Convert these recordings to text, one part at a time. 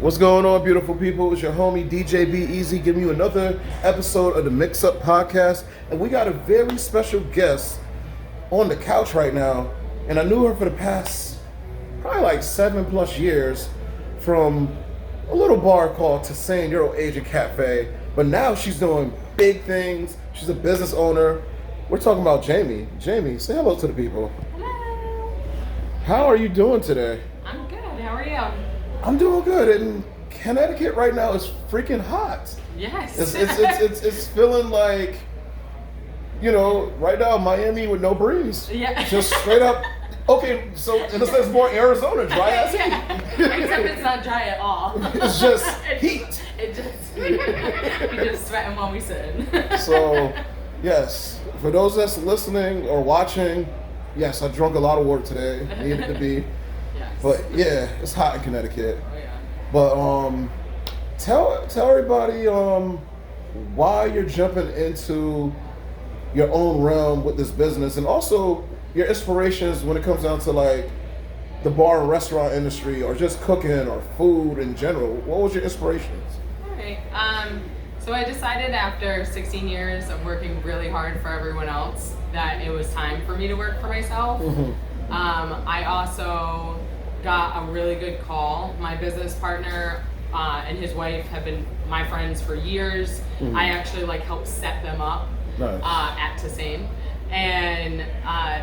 What's going on, beautiful people? It's your homie DJ Be Easy giving you another episode of the Mix Up Podcast. And we got a very special guest on the couch right now. And I knew her for the past probably like 7+ years from a little bar called Tasane Euro Asian Cafe. But now she's doing big things. She's a business owner. We're talking about Jaimie. Jaimie, say hello to the people. Hello. How are you doing today? I'm good. How are you? I'm doing good. And Connecticut right now is freaking hot. Yes. It's feeling like, you know, right now Miami with no breeze. Yeah. Just straight up. Okay, so in a sense more Arizona, dry as heat. Except it's not dry at all. It's just heat. We just sweating while we sit. So, yes, for those that's listening or watching, yes, I drunk a lot of water today. Needed to be. Yes. But yeah, it's hot in Connecticut. Oh yeah. But tell everybody why you're jumping into your own realm with this business, and also your inspirations when it comes down to like the bar and restaurant industry, or just cooking or food in general. What was your inspirations? All right. So I decided after 16 years of working really hard for everyone else that it was time for me to work for myself. Mm-hmm. I also got a really good call. My business partner and his wife have been my friends for years. Mm-hmm. I actually helped set them up. Nice. At Tasane, and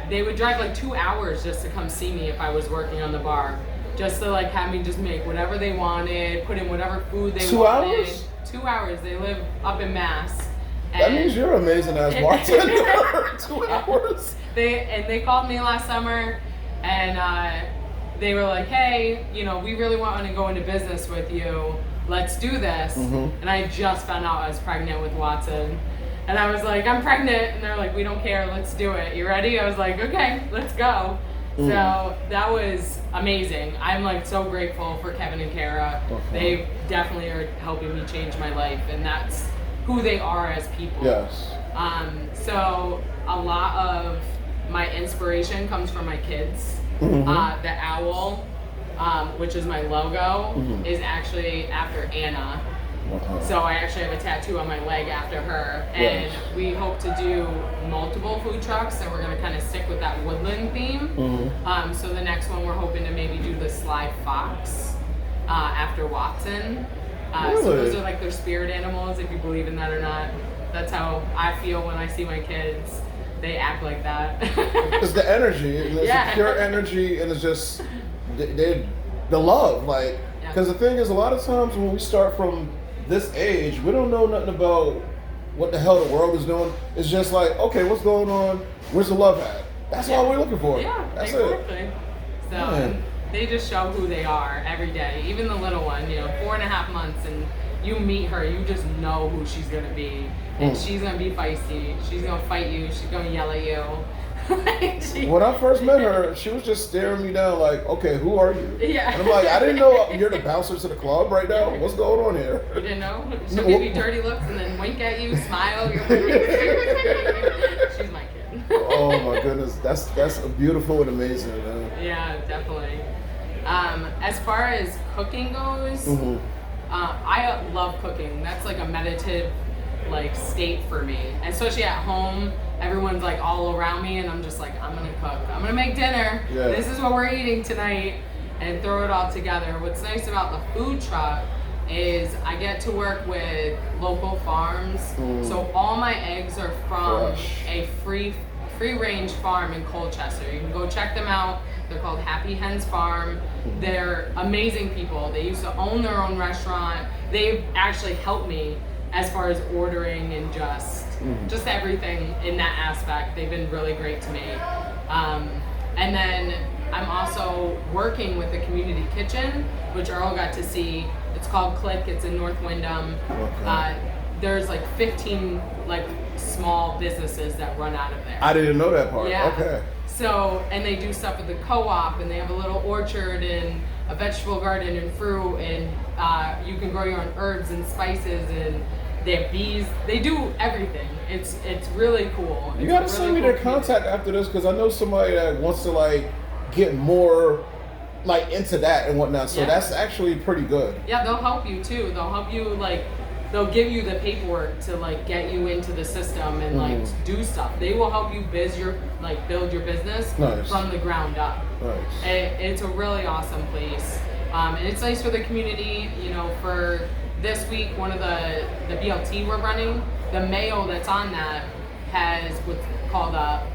they would drive 2 hours just to come see me if I was working on the bar, just to have me just make whatever they wanted, put in whatever food they 2 wanted. hours? 2 hours. They live up in Mass. That means you're amazing as bartender. 2 hours. They called me last summer, and they were like, "Hey, we really want to go into business with you. Let's do this." Mm-hmm. And I just found out I was pregnant with Watson. And I was like, "I'm pregnant." And they're like, "We don't care. Let's do it. You ready?" I was like, "Okay, let's go." So that was amazing. I'm so grateful for Kevin and Kara. Okay. They definitely are helping me change my life, and that's who they are as people. Yes. So a lot of my inspiration comes from my kids. Mm-hmm. The owl, which is my logo, Mm-hmm. is actually after Anna. Okay. So I actually have a tattoo on my leg after her, and Yes. we hope to do multiple food trucks, and we're going to kind of stick with that woodland theme. Mm-hmm. So the next one we're hoping to maybe do the Sly Fox after Watson. Really? So those are their spirit animals, if you believe in that or not. That's how I feel when I see my kids. They act like that. It's the energy. It's Yeah. the pure energy, and it's just the love. Because the thing is, a lot of times when we start from this age, we don't know nothing about what the hell the world is doing. It's just okay, what's going on? Where's the love at? That's all we're looking for. Yeah, That's exactly. it. So Man. they just show who they are every day. Even the little one, 4.5 months, and you meet her, you just know who she's gonna be, and she's gonna be feisty. She's gonna fight you. She's gonna yell at you. When I first met her, she was just staring me down okay, who are you? Yeah. And I'm like, I didn't know you're the bouncer to the club right now. What's going on here? You didn't know? She'll give you dirty looks and then wink at you, smile. You're like, she's my kid. Oh my goodness, that's beautiful and amazing, man. Yeah, definitely. As far as cooking goes, Mm-hmm. I love cooking. That's a meditative state for me, especially at home. Everyone's all around me, and I'm just I'm gonna cook. I'm gonna make dinner. Yeah. This is what we're eating tonight, and throw it all together. What's nice about the food truck is I get to work with local farms. So all my eggs are from Fresh. a free range farm in Colchester. You can go check them out. They're called Happy Hens Farm. They're amazing people. They used to own their own restaurant. They've actually helped me as far as ordering and just everything in that aspect. They've been really great to me. And then I'm also working with the community kitchen, which Earl got to see. It's called Click. It's in North Wyndham. Okay. There's 15 small businesses that run out of there. I didn't know that part. Yeah. Okay. So, and they do stuff with the co-op, and they have a little orchard and a vegetable garden and fruit, and you can grow your own herbs and spices, and they have bees. They do everything. It's really cool. You gotta It's a send me really their cool contact after this, because I know somebody that wants to get more like into that and whatnot. So that's actually pretty good. Yeah, they'll help you too. They'll help you like. They'll give you the paperwork to like get you into the system and like do stuff. They will help you build your business from the ground up. Nice. It's a really awesome place, and it's nice for the community. You know, for this week, one of the BLT we're running, the mayo that's on that has what's called a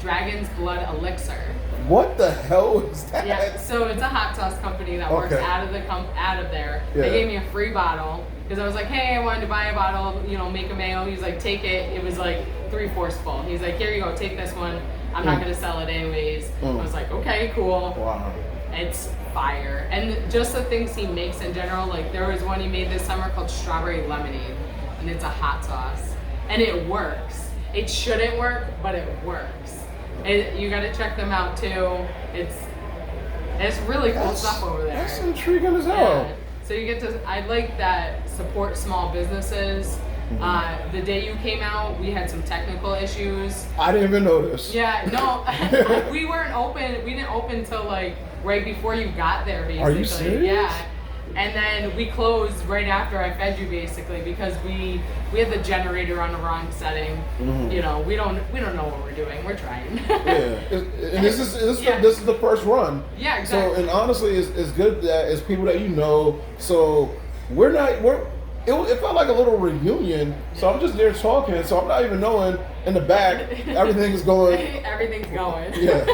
Dragon's Blood Elixir. What the hell is that? Yeah, so it's a hot sauce company that works out of there. Yeah. They gave me a free bottle because I was like, hey, I wanted to buy a bottle, you know, make a mayo. He's like, take it. It was like 3/4 full. He's like, here you go, take this one. I'm not gonna sell it anyways. I was like, okay, cool. Wow. It's fire. And just the things he makes in general, like there was one he made this summer called strawberry lemonade, and it's a hot sauce, and it works. It shouldn't work, but it works. You got to check them out too. It's really cool stuff over there. That's intriguing as hell. Yeah. So you get to. I like that support small businesses. The day you came out, we had some technical issues. I didn't even notice. Yeah, no, we weren't open. We didn't open till like right before you got there. Basically. Are you serious? Yeah. And then we closed right after I fed you, basically, because we had the generator on the wrong setting. You know, we don't know what we're doing. We're trying. And this is the first run. Yeah, exactly. So, and honestly, it's good that it's people that you know. So it felt like a little reunion. So I'm just there talking. So I'm not even knowing in the back everything is going. Everything's going. Yes.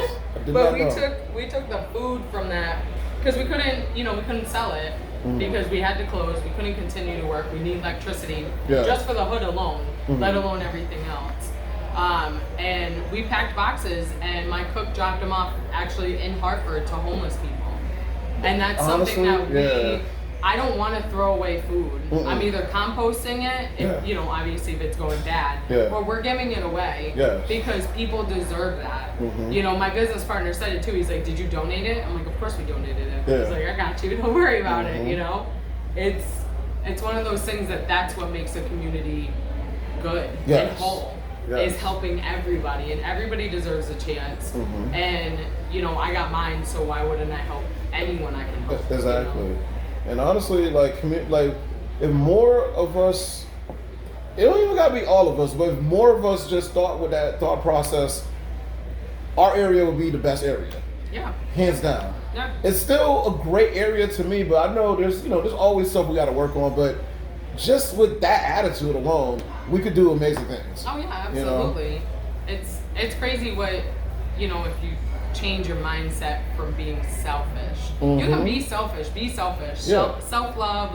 But we took the food from that. Because we couldn't sell it because we had to close. We couldn't continue to work. We need electricity just for the hood alone, let alone everything else. And we packed boxes, and my cook dropped them off actually in Hartford to homeless people. And that's something that I don't want to throw away food. I'm either composting it, if, obviously if it's going bad, or we're giving it away because people deserve that. You know, my business partner said it too. He's like, "Did you donate it?" I'm like, "Of course we donated it." He's like, "I got you. Don't worry about it." You know, it's one of those things that's what makes a community good and whole. Is helping everybody, and everybody deserves a chance. And I got mine, so why wouldn't I help anyone I can help? Exactly. You know? And honestly, if more of us, it don't even gotta be all of us, but if more of us just thought with that thought process, our area would be the best area. Yeah. Hands down. Yeah. It's still a great area to me, but I know there's always stuff we gotta work on, but just with that attitude alone, we could do amazing things. Oh yeah, absolutely. It's crazy what, if you change your mindset from being selfish. You can be selfish. Yeah. Self-love,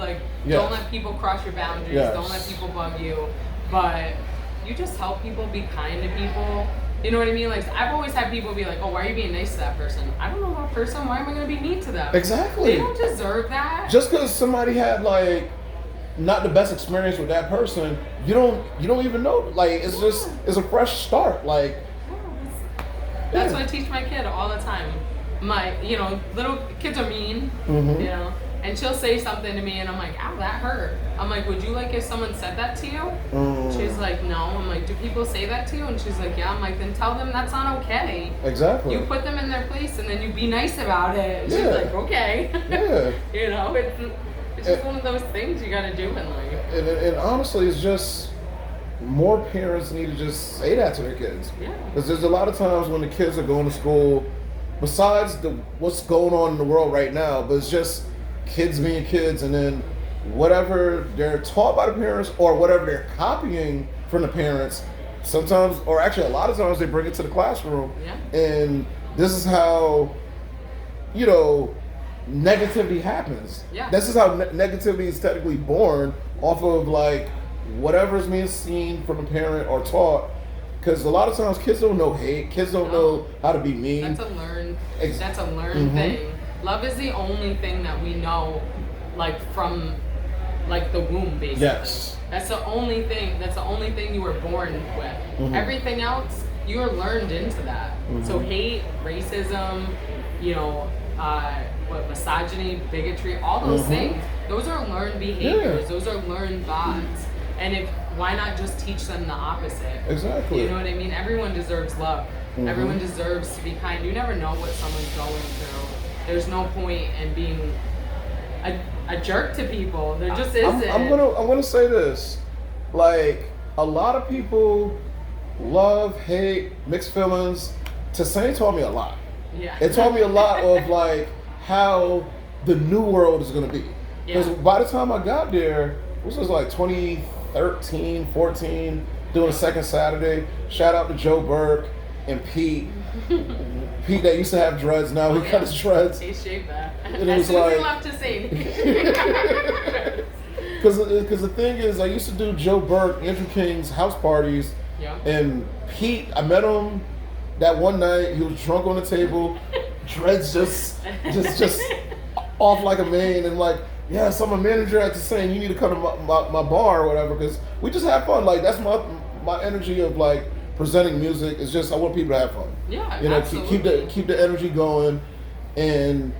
don't let people cross your boundaries. Don't let people bug you. But you just help people, be kind to people. You know what I mean? Like, I've always had people be like, "Oh, why are you being nice to that person?" I don't know that person. Why am I going to be mean to them? Exactly. They don't deserve that. Just because somebody had not the best experience with that person, you don't even know. It's a fresh start. That's what I teach my kid all the time. My, little kids are mean, and she'll say something to me and I'm like, "Ow, that hurt." I'm like, "Would you like if someone said that to you?" She's like, "No." I'm like, "Do people say that to you?" And she's like, "Yeah." I'm like, "Then tell them that's not okay." Exactly. You put them in their place and then you be nice about it. And she's like, "Okay." Yeah. It's just one of those things you gotta do in life. And honestly, it's just more parents need to just say that to their kids. Yeah. Because there's a lot of times when the kids are going to school, besides what's going on in the world right now, but it's just kids being kids, and then whatever they're taught by the parents or whatever they're copying from the parents, sometimes, or actually a lot of times, they bring it to the classroom. Yeah. And this is how, negativity happens. Yeah. This is how negativity is technically born, off of whatever's being seen from a parent or taught. Because a lot of times kids don't know hate. Kids don't know how to be mean. That's a learned thing. Love is the only thing that we know, from the womb, basically. Yes. That's the only thing you were born with. Everything else, you're learned into that. So hate, racism, misogyny, bigotry, all those things, those are learned behaviors. Those are learned thoughts. And why not just teach them the opposite? Exactly. You know what I mean? Everyone deserves love. Everyone deserves to be kind. You never know what someone's going through. there's no point in being a jerk to people. There just isn't. I'm gonna say this, like a lot of people love, hate, mixed feelings. Tasane taught me a lot. Yeah. It taught me a lot of like how the new world is gonna be. Because by the time I got there, this was like 2013, 14, doing a second Saturday. Shout out to Joe Burke and Pete. Pete that used to have dreads, now he cut his dreads. He shaved that. And as soon as he like, left to say. Because the thing is, I used to do Joe Burke, Andrew King's house parties, and Pete, I met him that one night. He was drunk on the table, dreads just off like a mane, and like, yes, I'm a manager at the same. You need to come to my bar or whatever, because we just have fun. Like that's my energy of like presenting music. Is just I want people to have fun. Yeah, you know, absolutely. keep the energy going, and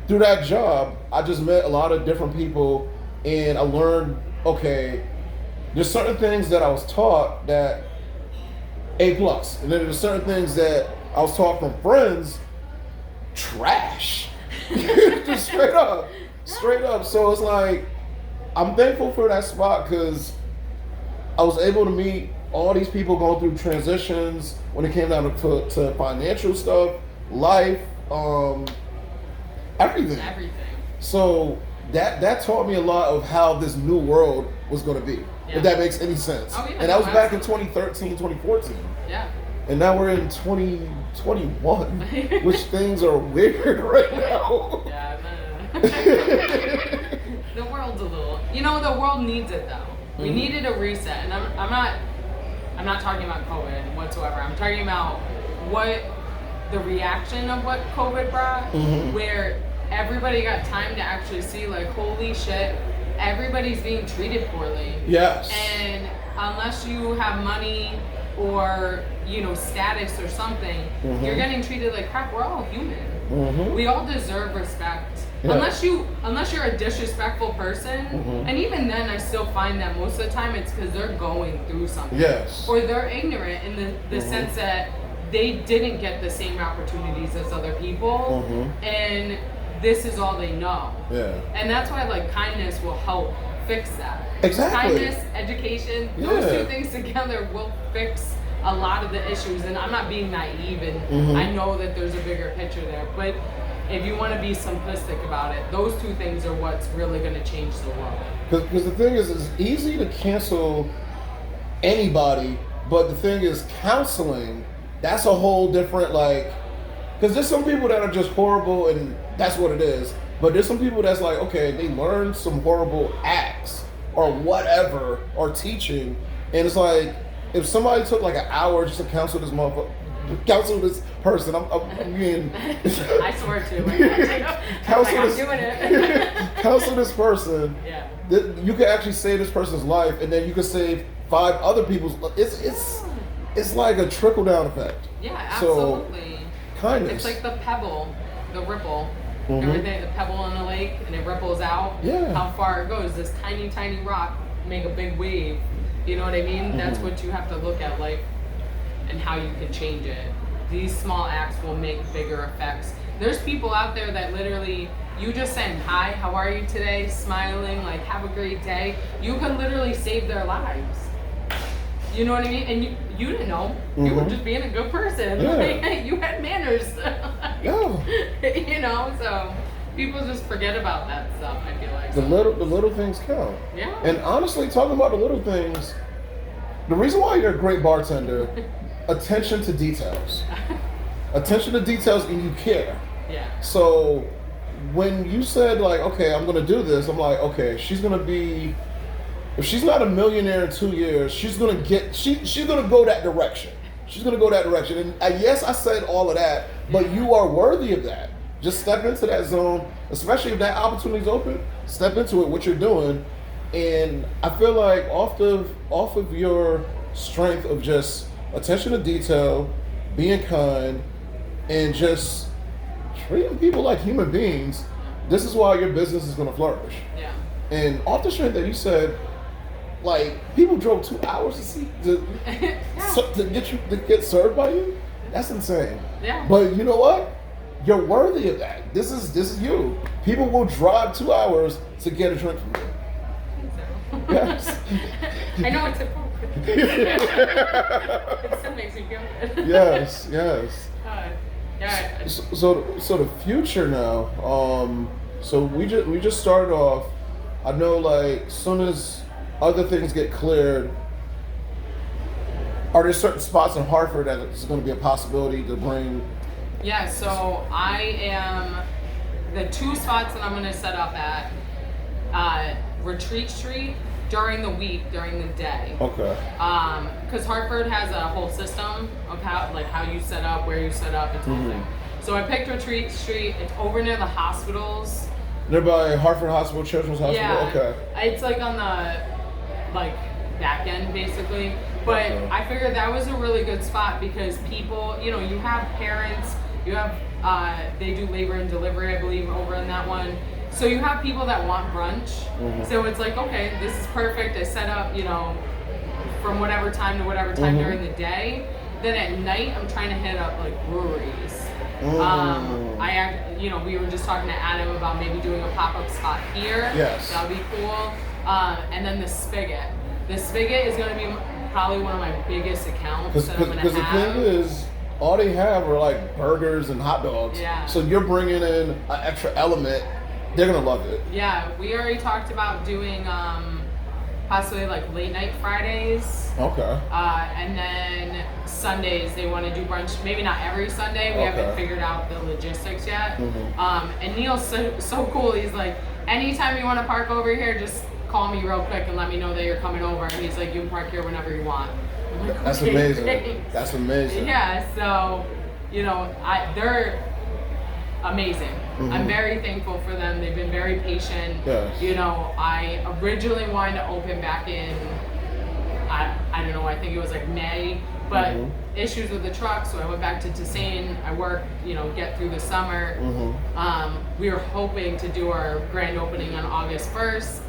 through that job, I just met a lot of different people. And I learned, okay, there's certain things that I was taught that A+. And then there's certain things that I was taught from friends, trash. Just straight up. So it's like, I'm thankful for that spot because I was able to meet all these people going through transitions when it came down to financial stuff, life, everything. So that taught me a lot of how this new world was going to be, if that makes any sense. Oh, yeah, and that was back in 2013, 2014. Yeah. And now we're in 2021, which things are weird right now. Yeah, the world's a little. The world needs it though. We needed a reset, and I'm not talking about COVID whatsoever. I'm talking about what the reaction of what COVID brought, where everybody got time to actually see, like, holy shit, everybody's being treated poorly. Yes. And unless you have money or, status or something, you're getting treated like crap. We're all human. We all deserve respect. Yeah. Unless you're a disrespectful person, and even then I still find that most of the time it's because they're going through something. Yes. Or they're ignorant in the sense that they didn't get the same opportunities as other people. And this is all they know. Yeah. And that's why like kindness will help fix that. Exactly. Kindness, education, those two things together will fix a lot of the issues. And I'm not being naive, and I know that there's a bigger picture there. But if you want to be simplistic about it, those two things are what's really going to change the world. Because the thing is, it's easy to cancel anybody, but the thing is, counseling, that's a whole different, like, because there's some people that are just horrible and that's what it is. But there's some people that's like, okay, they learned some horrible acts or whatever, or teaching, and it's like, if somebody took like an hour just to counsel this person, I'm being... I swear to. Counsel this person. Yeah. You could actually save this person's life, and then you could save 5 other people's. It's like a trickle down effect. Yeah, absolutely. So, kindness. It's like the pebble, the ripple. Everything, the pebble in the lake, and it ripples out. Yeah. How far it goes. This tiny, tiny rock make a big wave. You know what I mean? That's what you have to look at life and how you can change it. These small acts will make bigger effects. There's people out there that literally, you just saying, hi, how are you today? Smiling, like, have a great day. You can literally save their lives. You know what I mean? And you didn't know. You were just being a good person. Yeah. Like, you had manners. Yeah. So people just forget about that stuff, I feel like. The little things count. Yeah. And honestly, talking about the little things, the reason why you're a great bartender, attention to details. Attention to details, and you care. Yeah. So when you said like, okay, I'm gonna do this, I'm like, okay, she's gonna be, if she's not a millionaire in 2 years, she's gonna go that direction. She's gonna go that direction. And yes, I said all of that, but you are worthy of that. Just step into that zone, especially if that opportunity's open. Step into it, what you're doing, and I feel like off of your strength of just attention to detail, being kind, and just treating people like human beings, this is why your business is going to flourish. Yeah. And off the strength that you said, like, people drove 2 hours to get served by you. That's insane. Yeah. But you know what? you're worthy of that. This is you. People will drive 2 hours to get a drink from you. Yes. I know it's important. It still makes me feel good. Yes. Yeah. So the future now. So we just started off. I know, like, soon as other things get cleared, are there certain spots in Hartford that it's going to be a possibility to bring? Yeah. So I am the 2 spots that I'm going to set up at Retreat Street during the week, during the day. Okay. Because Hartford has a whole system of how you set up, where you set up, it's a whole thing. So I picked Retreat Street. It's over near the hospitals. Nearby Hartford Hospital, Children's Hospital. Yeah. Okay. It's like on the back end basically. But Okay. I figured that was a really good spot because people, you have parents, you have they do labor and delivery, I believe, over in that one. So you have people that want brunch. So it's like, okay, this is perfect. I set up, from whatever time to whatever time during the day. Then at night, I'm trying to hit up like breweries. We were just talking to Adam about maybe doing a pop-up spot here. Yes. That would be cool. And then the Spigot. The Spigot is going to be probably one of my biggest accounts that I'm going to have. Because the thing is, all they have are like burgers and hot dogs. Yeah. So you're bringing in an extra element. They're going to love it. Yeah. We already talked about doing possibly like late night Fridays. Okay. And then Sundays they want to do brunch. Maybe not every Sunday. We haven't figured out the logistics yet. And Neil's so cool. He's like, anytime you want to park over here, just call me real quick and let me know that you're coming over. And he's like, you can park here whenever you want. I'm like, That's okay, amazing. thanks. That's amazing. Yeah. So, they're amazing. I'm very thankful for them. They've been very patient. Yes. I originally wanted to open back in, I don't know, I think it was like May, but issues with the truck, so I went back to Tusain. I worked, get through the summer. We were hoping to do our grand opening on August 1st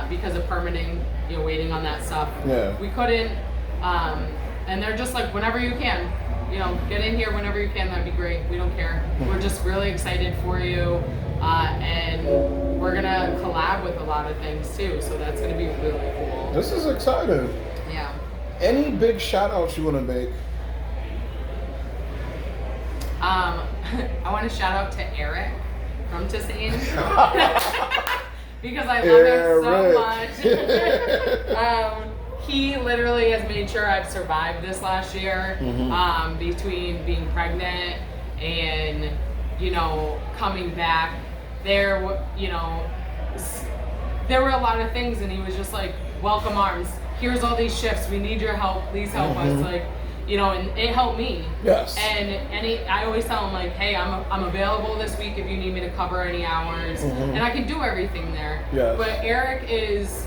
because of permitting, waiting on that stuff. Yeah. We couldn't, and they're just like, whenever you can. Get in here whenever you can, that'd be great. We don't care. We're just really excited for you. And we're going to collab with a lot of things too. So that's going to be really cool. This is exciting. Yeah. Any big shout outs you want to make? I want to shout out to Eric from Tusain. Because I love him so much. He literally has made sure I've survived this last year, between being pregnant and, coming back. There were a lot of things, and he was just like, welcome arms. Here's all these shifts. We need your help. Please help us. Like, and it helped me. Yes. And I always tell him, like, hey, I'm available this week if you need me to cover any hours. And I can do everything there. Yes. But Eric is,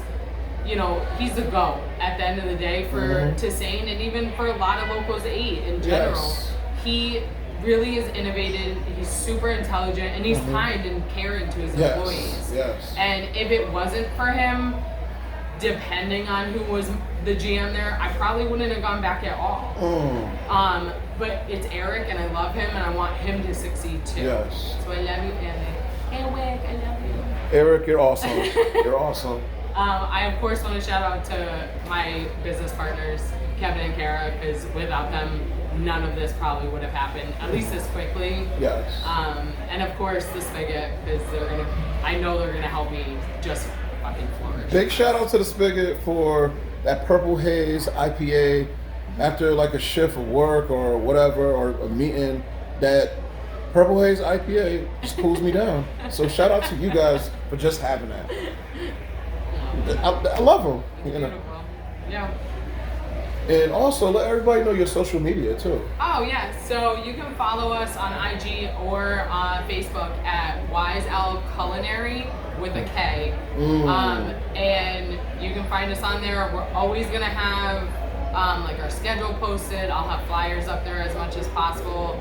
he's the go at the end of the day for Tusain and even for a lot of Locals 8 in general. Yes. He really is innovative. He's super intelligent, and he's kind and caring to his employees. Yes. And if it wasn't for him, depending on who was the GM there, I probably wouldn't have gone back at all. But it's Eric, and I love him, and I want him to succeed too. Yes. So I love you, Eric, I love you. Eric, you're awesome. You're awesome. I of course want to shout out to my business partners, Kevin and Kara, because without them, none of this probably would have happened, at least this quickly. Yes. And of course the Spigot, because I know they're gonna help me just fucking flourish. Big shout out to the Spigot for that Purple Haze IPA. After like a shift of work or whatever, or a meeting, that Purple Haze IPA just cools me down. So shout out to you guys for just having that. I love them. Beautiful. Yeah. And also let everybody know your social media too. Oh yeah, so you can follow us on IG or Facebook at Kulinary with a K. And you can find us on there. We're always gonna have like our schedule posted. I'll have flyers up there as much as possible.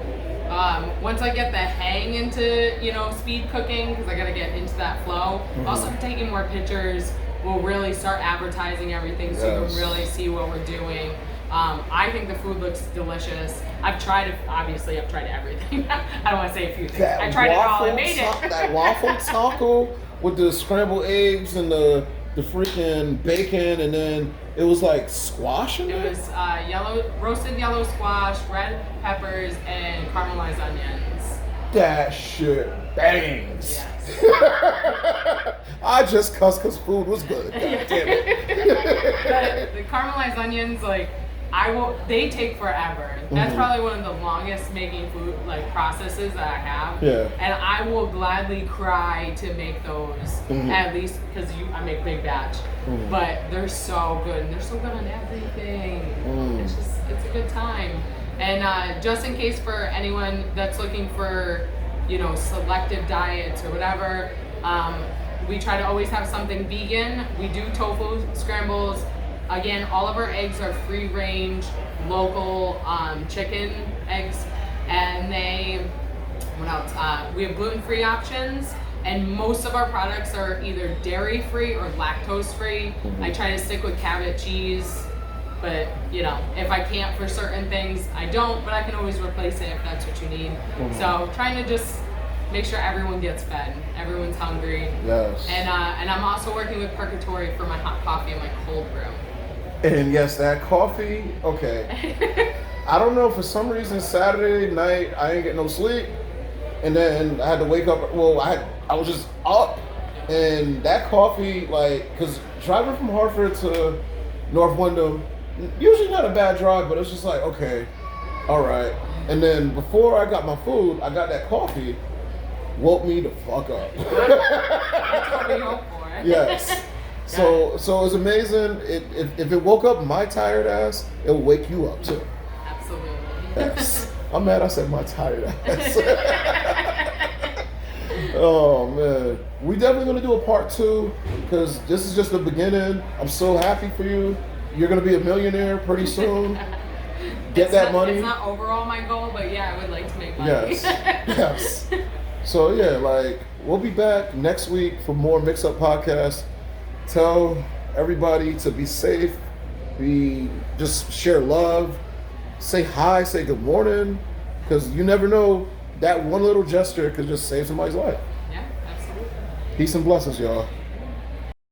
Once I get the hang into speed cooking, because I gotta get into that flow. Also taking more pictures. We'll really start advertising everything so you can really see what we're doing. I think the food looks delicious. I've tried it. Obviously, I've tried everything. I don't want to say a few things. I tried it all. I made it. That waffle taco with the scrambled eggs and the freaking bacon, and then it was like squash in it? It was roasted yellow squash, red peppers, and caramelized onions. That shit bangs. Yes. I just cussed because food was good. God damn it. The caramelized onions, like, they take forever. That's probably one of the longest making food processes that I have. Yeah. And I will gladly cry to make those, at least because I make big batch. But they're so good, and they're so good on everything. It's a good time. And just in case for anyone that's looking for, selective diets or whatever, we try to always have something vegan. We do tofu scrambles. Again, all of our eggs are free range, local chicken eggs. And what else? We have gluten-free options. And most of our products are either dairy-free or lactose-free. I try to stick with Cabot cheese. But, if I can't for certain things, I don't. But I can always replace it if that's what you need. So trying to just make sure everyone gets fed. Everyone's hungry. Yes. And I'm also working with Purgatory for my hot coffee and my cold brew. And yes, that coffee, okay. I don't know, for some reason, Saturday night, I didn't get no sleep. And then I had to wake up, I was just up. And that coffee, because driving from Hartford to North Wyndham, usually not a bad drive, but it's just like, okay, all right. And then before I got my food, I got that coffee, woke me the fuck up. That's what we hope for. Yes. So it's amazing. If it woke up my tired ass, it'll wake you up too. Absolutely. Yes. I'm mad I said my tired ass. Oh man. We definitely gonna do a part 2 because this is just the beginning. I'm so happy for you. You're gonna be a millionaire pretty soon. Get that money. It's not overall my goal, but yeah, I would like to make money. Yes. Yes. So yeah, we'll be back next week for more Mix Up Podcast. Tell everybody to be safe, just share love, say hi, say good morning, because you never know, that one little gesture could just save somebody's life. Yeah, absolutely. Peace and blessings, y'all.